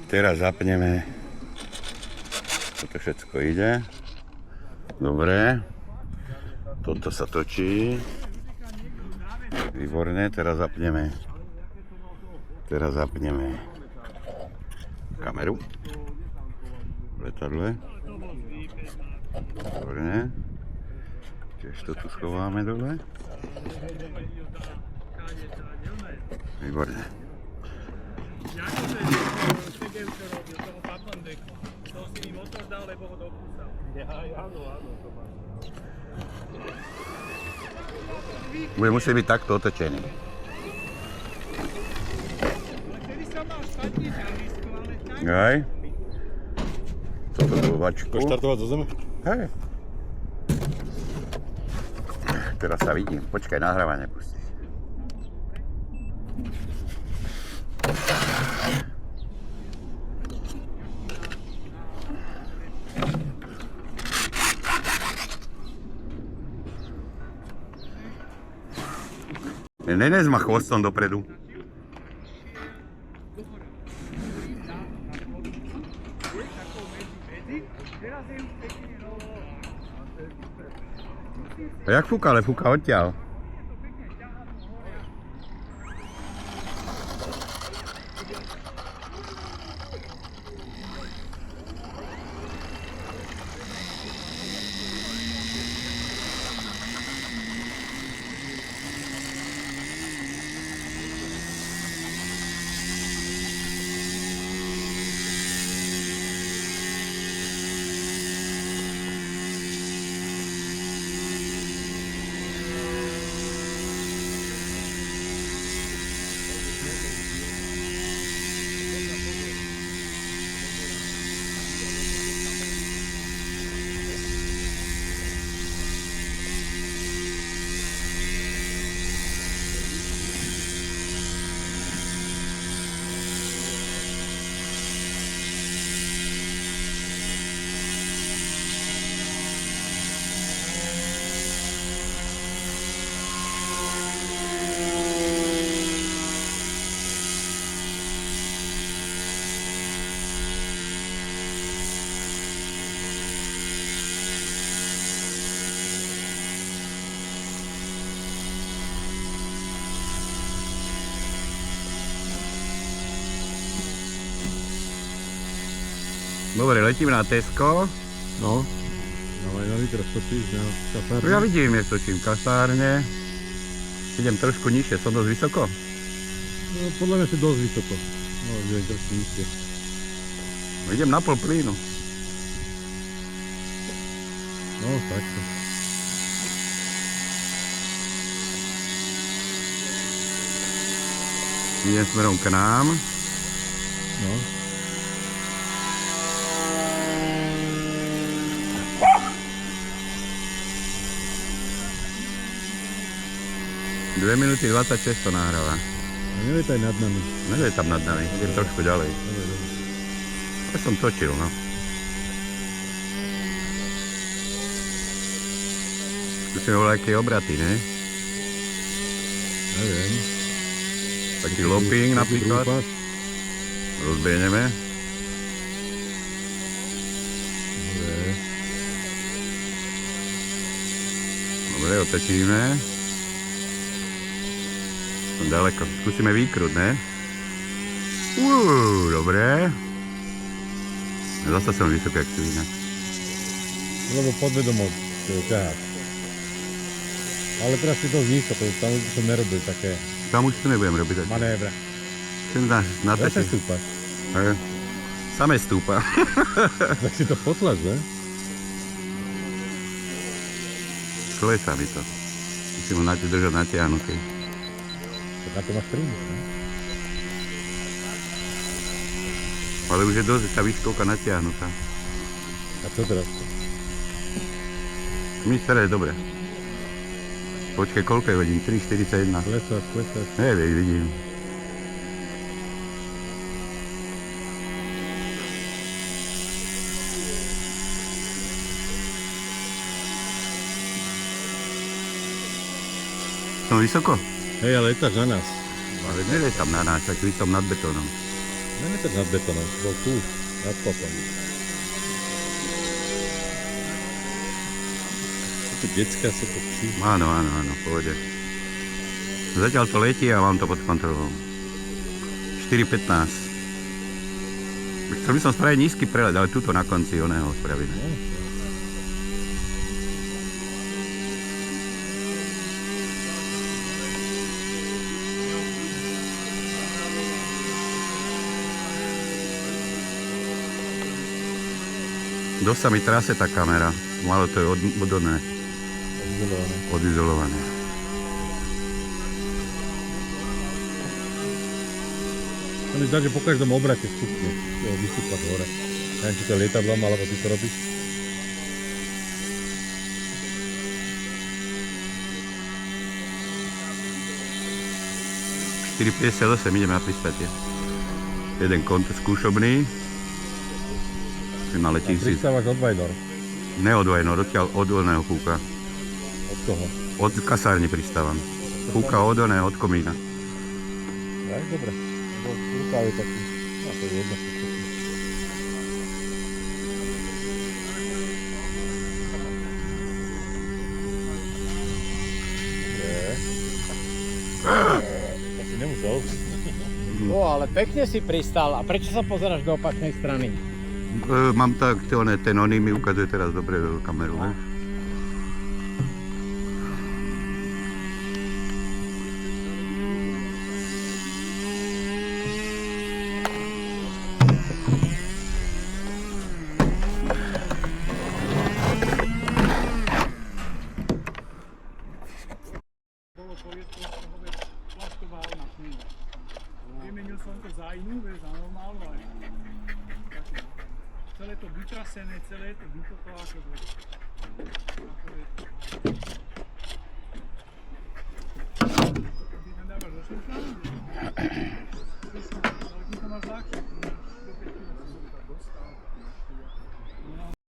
Teraz zapneme. Toto všetko ide. Dobre. Toto sa točí. Výborné, teraz zapneme. Kameru. V letadle. Výborné. Tiež to tu schováme dole. Výborné. Bude musieť byť takto otočený. Aj. Toto do vačku. Štartovať zo zeme? Hej. Teraz sa vidím. Počkaj, nahrávanie pustíš. Nenez ma chvostom dopredu. A jak fúka, ale fúka odtiaľ. Dobre, letím na Tesco. No. Dávaj na teraz točíš na kasárne. Ja vidím, jak točím kasárne. Idem trošku nižšie, som dosť vysoko. No, podľa mňa si dosť vysoko. No, idem trošku nižšie. Idem na pol plynu. No, takto. Idem smerom k nám. No. Dve minúty 26 to nahráva. A nevietaj nad nami. Nevietam nad nami, idem trošku ďalej. Dobre. Ja som točil, no. Tu sme boli aké obraty, ne? Neviem. Taký looping napríklad. Prúpas. Rozbehneme. Dobre. Dobre, otočíme. Som ďaleko. Skúsime výkrut, ne? Dobre. Zase som vysoko, jak tu inak. Lebo podvedomo ťahať. Ale teraz si to znízko, tam už som nerobil také Tam už to nebudem robiť. manévre. Chcem Zase natačiť. stúpať. Samé stúpa. Tak si to potlač, ne? Klesá mi to. Musím ho držať natiahnutý. Tak na to máš prímať, ne? Ale už je dosť tá výškovka natiahnutá. A čo teraz? My staré je dobre. Počkaj, koľko je hodín? 3:41. Klesáš. Neviem, vidím. Som vysoko? Hej, ale letáš na nás. Ale nelietam na nás, tak som nad betónom. No nie tak nad betonom, bol tu, nad kopom. Sú to detská, sú to psi. Áno, v pohode. Zatiaľ to letí a mám to pod kontrolou. 4,15. Chcel by som spraviť nízky prelet, ale tuto na konci oného spravíme. No. Dosť sa mi trase tá kamera. Malo to je odizolované. Odizolované. To mi zdá, že po každom obrate vstupne vystúpať hore. Neviem, či to lietadlom, alebo ty to robíš. Ideme na pristátie. Jeden kont skúšobný. Na letísi. Pristávaš od Vajdor. Ne od Vajnor, odtiaľ od oného fúka. Od koho? Od kasárne pristávam. Fúka od oného, od komína. Tak, dobre. Fúka je taký. No, to je jedno. To si nemusel. Ale pekne si pristal. A prečo sa pozeráš do opačnej strany? Mám tak, ten oný mi ukazuje teraz dobre kameru. Ne? Bolo poviedkové plastová na knihu. Vymenil som to za inú, vieš, za normálnu aj. Celé to vytrasené, celé je to vytoto ako